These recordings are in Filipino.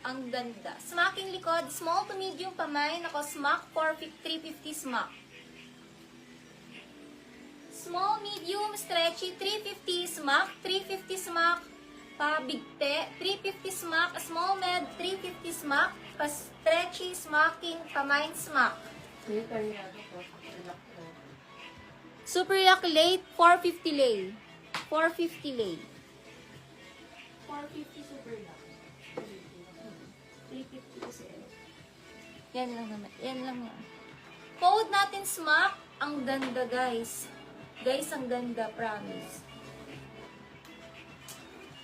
Ang ganda. Smacking likod, small to medium pamay. Nako, smack 350 smack. Small, medium, stretchy, 350 smack, 350 smack. Pabigte, 350 smack. Small med, 350 smack. Pa-stretchy, smacking, pamay, smack. Super yak late, 450 lay. 450 lay. 450 super yak. 350 kasi. Yan lang naman. Yan lang yan. Code natin smack. Ang ganda, guys. Guys, ang ganda, promise.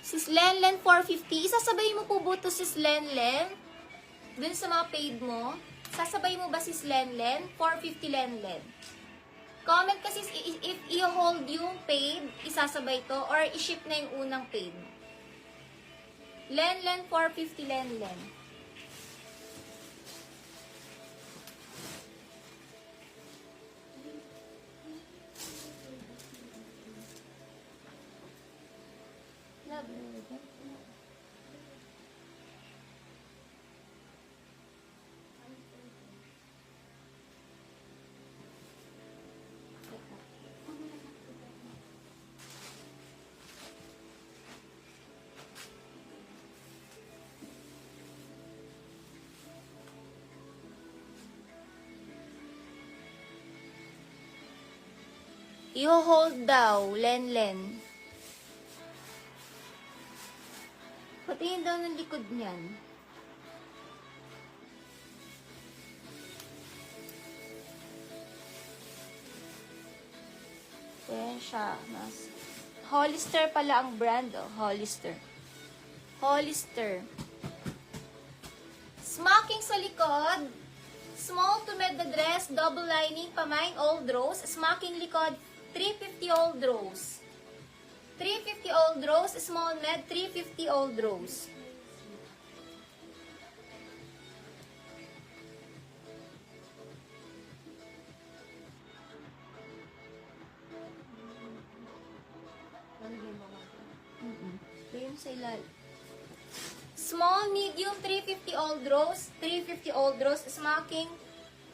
Sis Lenlen 450. Sasabay mo po ba ito, Sis Lenlen? Dun sa mga paid mo. Sasabay mo ba, Sis Lenlen? 450 Lenlen. Comment kasi if i-hold yung paid, isasabay to, or i-ship na yung unang paid. Lenlen 450 Lenlen. I-hold daw, Lenlen. Patingin daw ng likod niyan. Ayan siya. Hollister pala ang brand, oh. Hollister. Hollister. Smacking sa likod. Small to med the dress, double lining, pamain old rose. Smacking likod, 350 old rose. 350 old rose, small med, 350 old rose. Sa ilal. Small, medium, 350 old rose. 350 old rose. Smacking.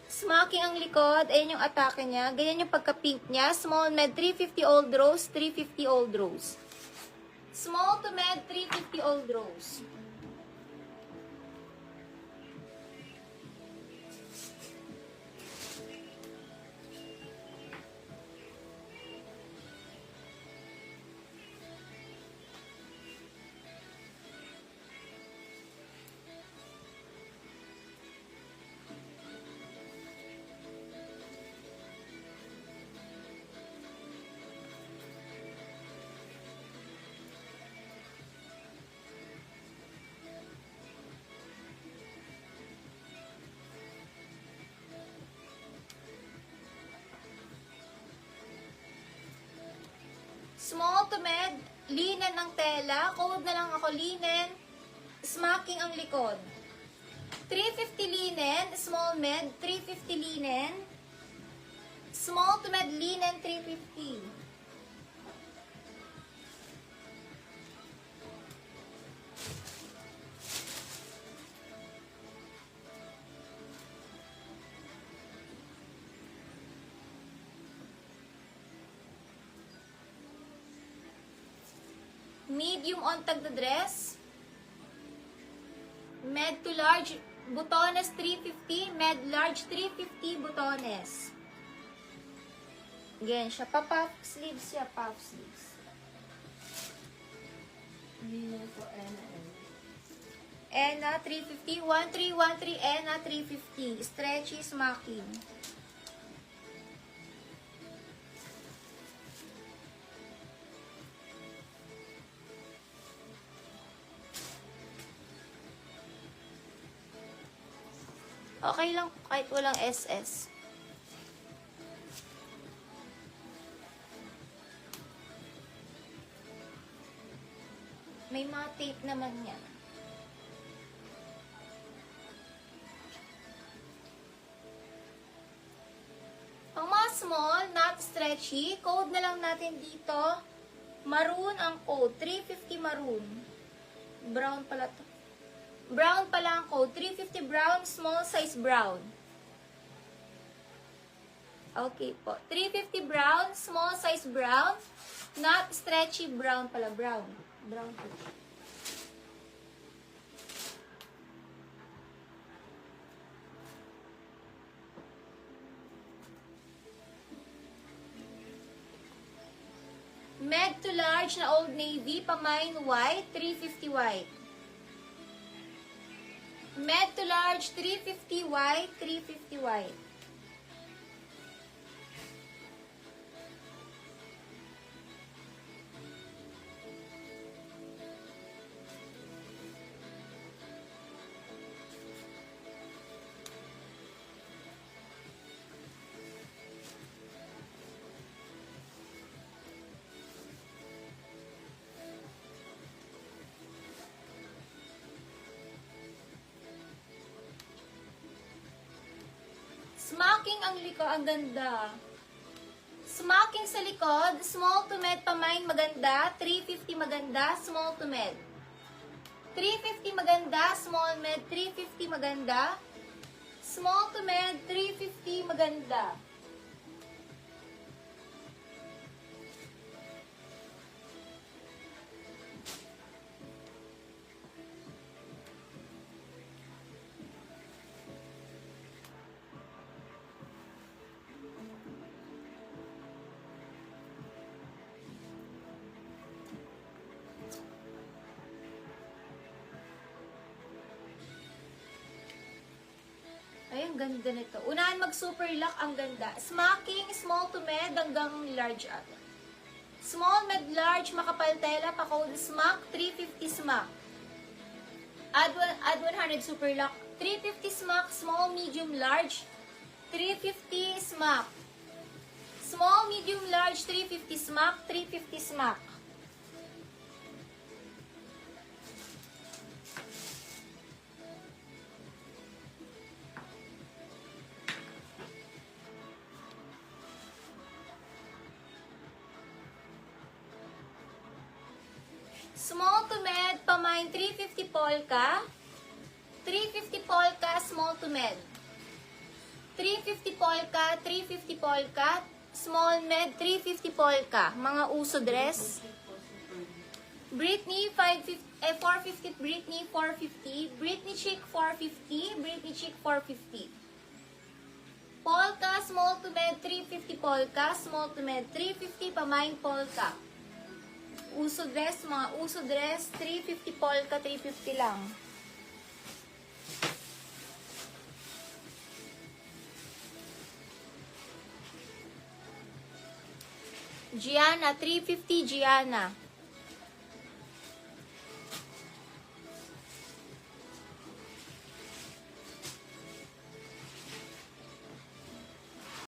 Smacking ang likod. Ayan yung atake niya. Ganyan yung pagka-pink niya. Small med, 350 old rose. 350 old rose. Small to med, 350 old rose. Small to med, linen ang tela. Code na lang ako, linen. Smacking ang likod. 350 linen, small med, 350 linen. Small to med, linen, 350. Medium on tag the dress. Med to large, butones 350. Med large 350, butones. Again, siya. Pa-puff sleeves siya, puff sleeves. Ena 350. 1313 Ena 350. Stretchy smacking. Okay lang kahit walang SS. May mga tape naman yan. Pang mga small, not stretchy, code na lang natin dito. Maroon ang code. 350 maroon. Brown pala to. Brown pala ang code. 350 brown, small size brown. Okay po. 350 brown, small size brown. Not stretchy brown pala. Brown. Brown po. Med to large na Old Navy, pamine white, 350 white. Med to large, 350 white, 350 white. Smocking ang likod, ang ganda. Smocking sa likod, small to med pamine maganda, 350 maganda, small to med. 350 maganda, small med, 350 maganda. Small to med, 350 maganda. Ay, ang ganda nito. Unahan mag-super lock, ang ganda. Smocking, small to med, hanggang large ata. Small, med, large, makapal tela, pa-code smock, 350 smock. Add 100 super lock. 350 smock, small, medium, large. 350 smock. Small, medium, large, 350 smock, 350 smock. Small to med, pamine, 350 polka. 350 polka, small to med. 350 polka, 350 polka. Small med, 350 polka. Mga uso dress. Britney, 450. Britney, 450. Britney chic, 450. Britney chic, 450. Polka, small to med, 350 polka. Small to med, 350. Pamine polka. Uso dress, mga uso dress, 350 polka, 350 lang. Gianna, 350 Gianna.